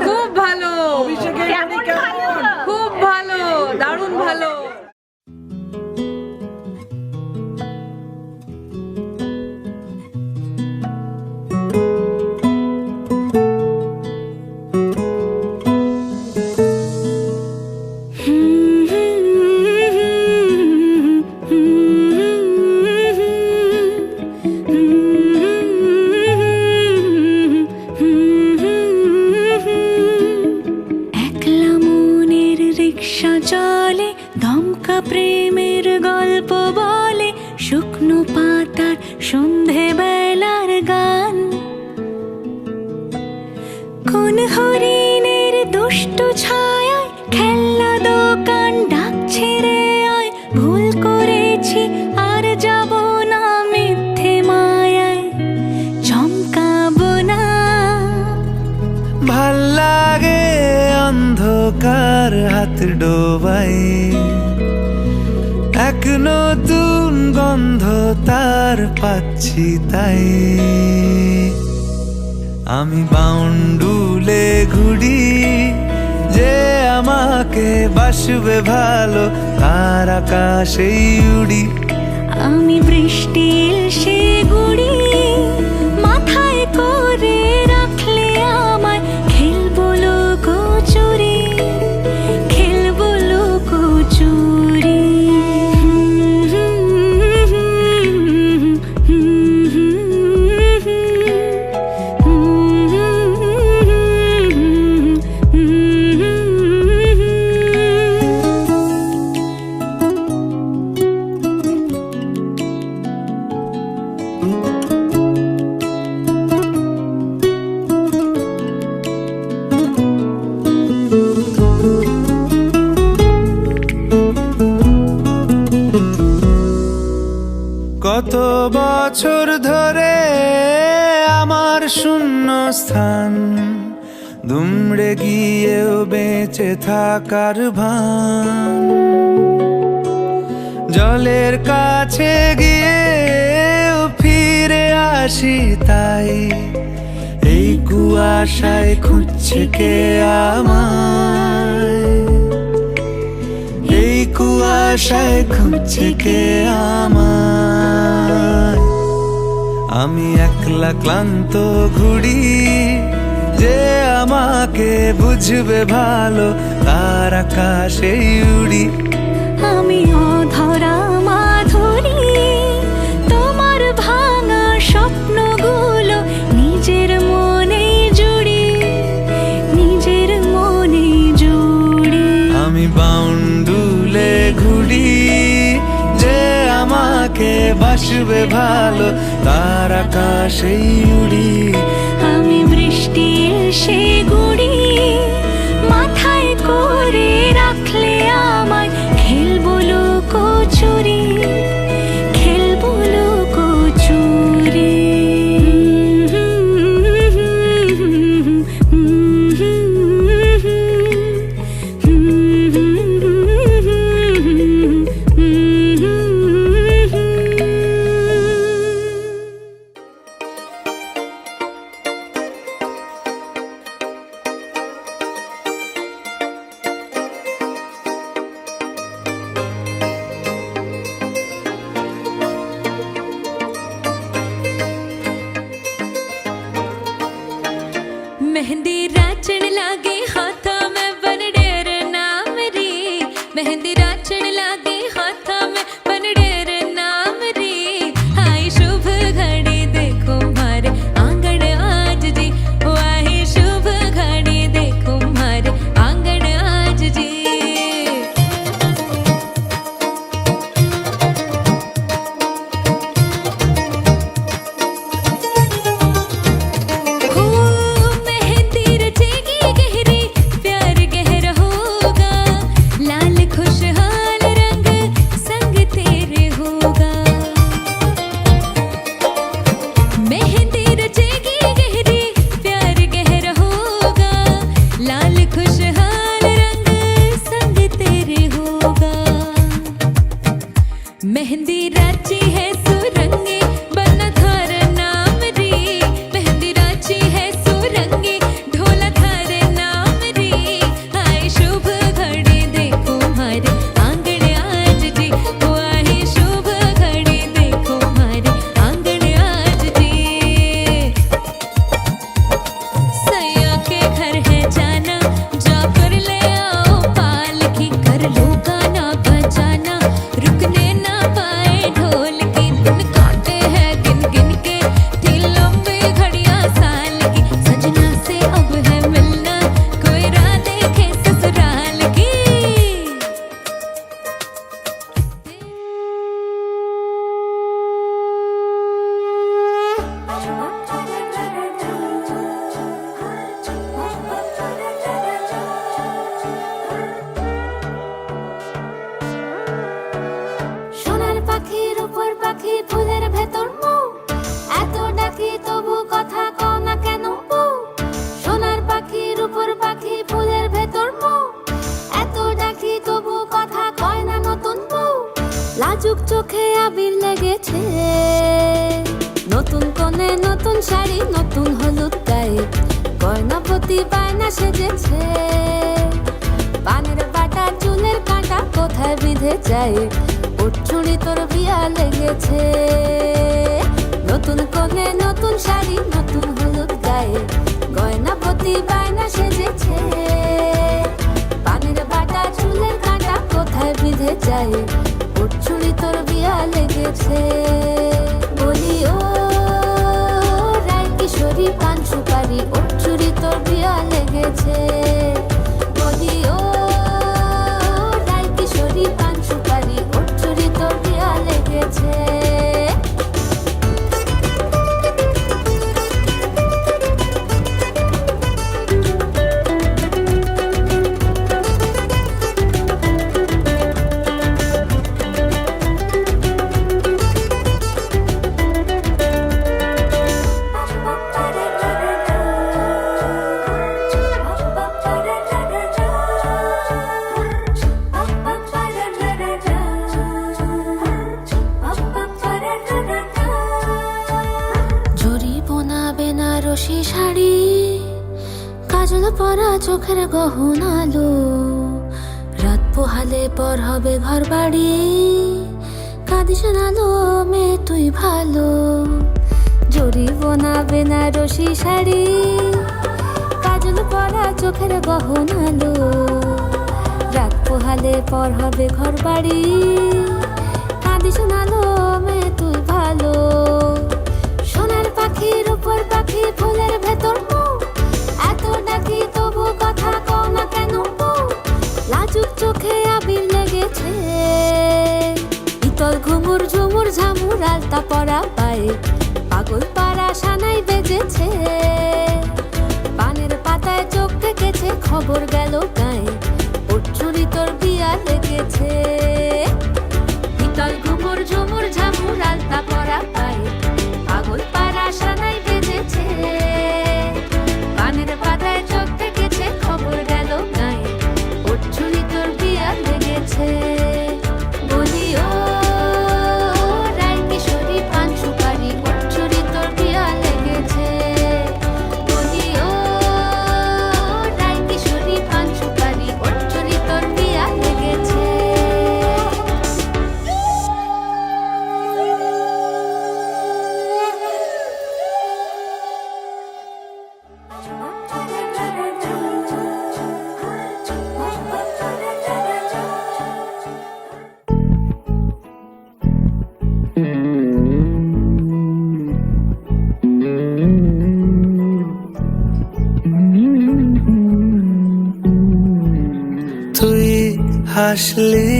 খুব ভালো, খুব ভালো, দারুণ ভালো। চলে দমকা প্রেমের গল্প বলে, শুকনো পাতার সন্ধে বেলার গান, কোন হরিণের দুষ্ট ছায়ায় খেলনা দোকান ডাকছে রে আয়, ভুল করেছি আর যাব না মিথ্যে মায়ায়, চমকাবো না। ভাল লাগে অন্ধকার হাত ডোবাই, এক নতুন গন্ধ তার পাচ্ছি তাই, আমি বাউন্ডুলে ঘুরি যে আমাকে বাসবে ভালো, তার আকাশেই উড়ি। আমি বৃষ্টির সে গুড়ি মাথায় করে রাখলে আমায়, খেলবো লুকোচুরি, খেলবো লুকোচুরি। কত বছর ধরে আমার শূন্য স্থান, দুমড়ে গিয়েও বেঁচে থাকার ভান, জলের কাছে গিয়েও ফিরে আসি তাই, এই কুয়াশায় খুঁজছে কে আমায়, এই কুয়াশায় খুঁজছে কে আমায়। আমি একলা ক্লান্ত ঘুরি যে আমাকে বুঝবে ভালো, তার আকাশেই উড়ি। আমি অধরা মাধুরী তোমার ভাঙা স্বপ্নগুলো নিজের মনে জুড়ি, নিজের মনে জুড়ি। আমি বাউন্ডুলে ঘুরি যে আমাকে বাসবে ভালো, তার আকাশেই উড়ি। আমি বৃষ্টির সে গুড়ি মাথায় করে রাখলে আমায়, খেলবো লুকোচুরি, খেলবো লুকোচুরি। मेहंदी राचण लागे हाथा में बनडेर नाम री, मेहंदी राचण लागे हाथा में बनडेर नाम री। आई शुभ घड़ी देखो मारे आंगन आज जी, ओ आई शुभ घड़ी देखो मारे आंगन आज जी। मेहंदी रचेगी गहरी, प्यार गहरा होगा, लाल खुशहाल শাড়ি নতুন হলুদ গায়ে গয়নাপতি বায়না সেজেছে পানের বাটা চুলের কাঁটা কোথায় বিঁধে যায় ওর চুড়ি তোর বিয়া লেগেছে নতুন কোণে নতুন শাড়ি নতুন হলুদ গায়ে গয়নাপতি বায়না সেজেছে পানের বাটা চুলের কাঁটা কোথায় বিঁধে যায় ওর চুড়ি তোর বিয়া লেগেছে বলি ও রায় কিশোরী পান সুপারি ওর চুড়ি তোর বিয়া লেগেছে বলি ও রায় কিশোরী পান সুপারি ওর চুড়ি তোর বিয়া লেগেছে বেনারসি শাড়ি কাজল পরা চোখের গহনালো রাত পোহালে পর হবে ঘর বাড়ি কাঁদিস নালো মেয়ে তুই ভালো জরি বোনা বেনারসি শাড়ি কাজল পরা চোখের গহনালো রাত পোহালে পর হবে ঘর বাড়ি কাঁদিস নালো মেয়ে তুই ভালো সোনার পাখির উপর পাখি ফুলের ভেতর এত ডাকি তবু কথা কও না কেন লাজুক চোখে আবির লেগেছে ইতল ঘুমুর ঝুমুর ঝামুর আলতা পরা পায়ে পাগল পাড়া সানাই বেজেছে পানের পাতায় চোখ থেকেছে খবর গেল গায়ে ওর চুরি তোর বিয়া লেগেছে ইতল ঘুমুর ঝুমুর ঝামুর আলতা পরা পায়ে পাগল পাড়া সানাই বেজেছে পানের পাতায় চোখ থেকেছে খবর গেল গায়ে ওর চুরি তোর বিয়া লেগেছে বলি ও রায় কিশোরী পান সুপারি ওর চুরি তোর বিয়া লেগেছে বলি ও রায় কিশোরী পান সুপারি ওর চুরি তোর বিয়া লেগেছে তুই হাসলি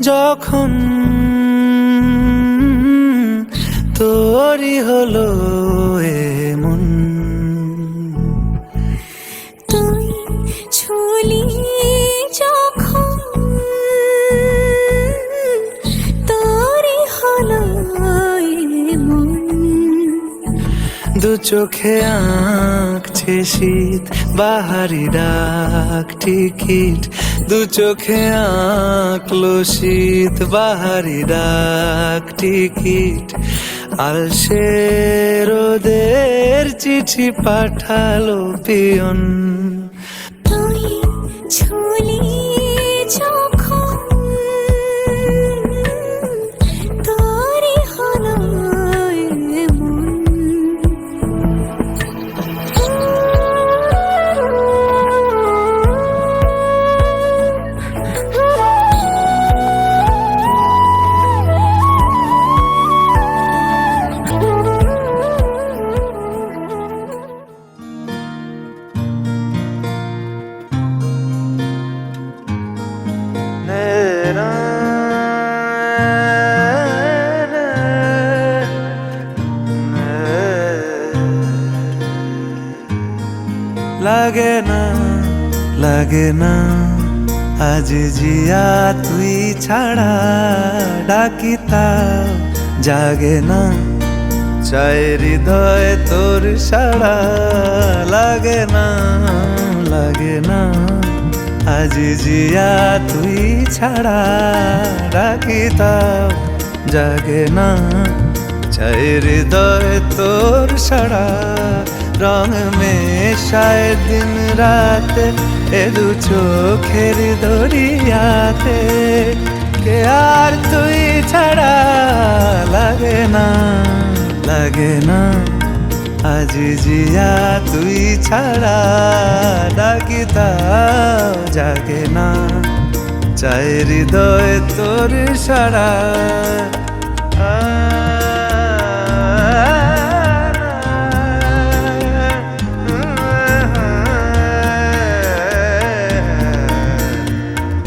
যখন তোরই হলো এমন তুই ছুলি যখন তোরই হলো মন দু চোখে আঁকছে শীত বাহারি ডাক টিকিট দু চোখে আঁকলো শীত বাহারি ডাক টিকিট আলসে রোদের চিঠি পাঠালো পিয়ন তুই ছুলি যখন তোরই হলো মন লাগে না আজ জিয়া তুই ছাড়া ডাকি তাও জাগে না চাই হৃদয় তোর সাড়া লাগে না আজ জিয়া তুই ছাড়া ডাকি তাও জাগে না চাই হৃদয় তোর সারা রং মেশায় দিন রাতে এ দু চোখের দরিয়াতে কে আর তুই ছাড়া লাগে না লাগে না আজ জিয়া তুই ছাড়া ডাকি তাও জাগে না চাই হৃদয় তোর সারা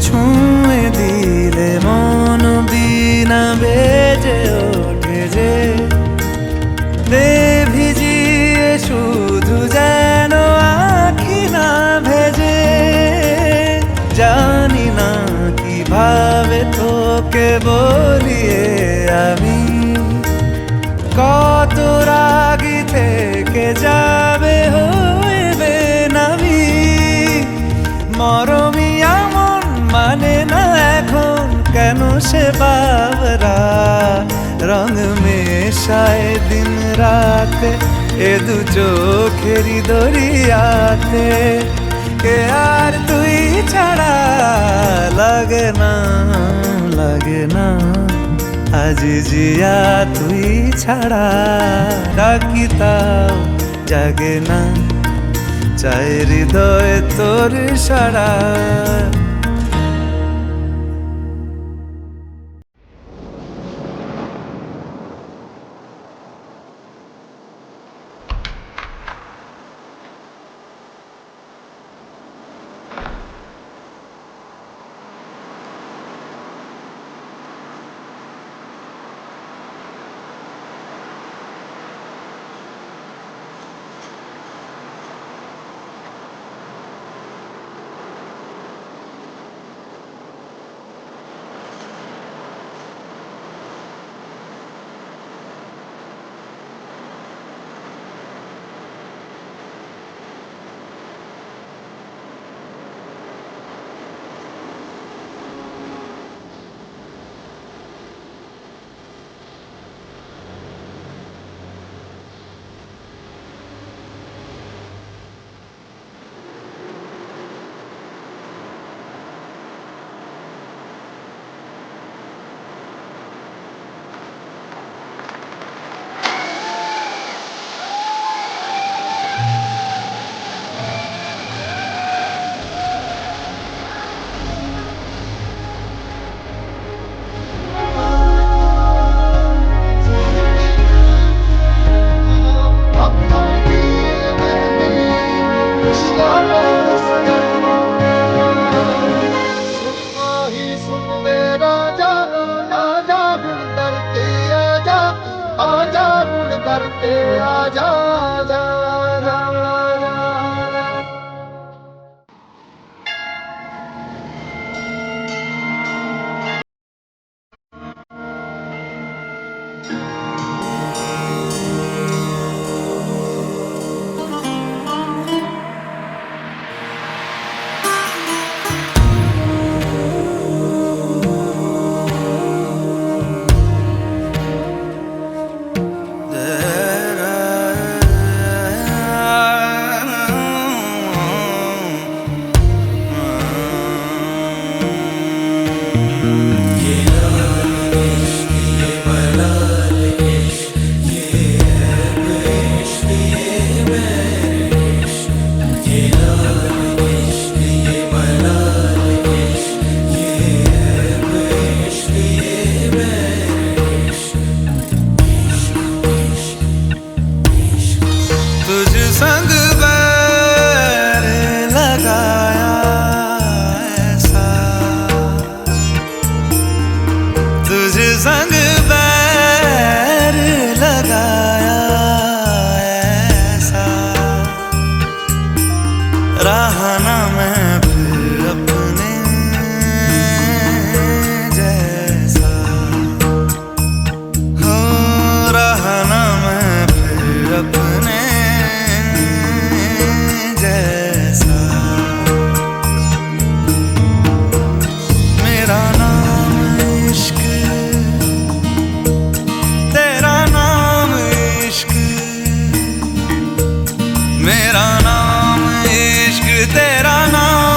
ছুঁয়ে দিলে মন বিনা বেজে ওঠে যে দে ভিজিয়ে শুধু যেন আখি না ভেজে জানি না কিভাবে তোকে বলিয়ে আমি কত রাগি থেকে যাবে হইবে নামি মরমি এমন মানে না এখন কেন সে বাবরা রং মেশায় দিন রাতে এ দু চোখেরি দরিয়াতে কে আর তুই ছাড়া লাগে না লাগে না আজ জিয়া তুই ছাড়া ডাকি তাও জাগে না চাই হৃদয় তোর সারা संग बैर लगाया ऐसा रहा ना मैं फिर अपने जैसा हो रहा ना मैं फिर अपने जैसा मेरा नाम इश्क तेरा नाम मेरा नाम इश्क तेरा नाम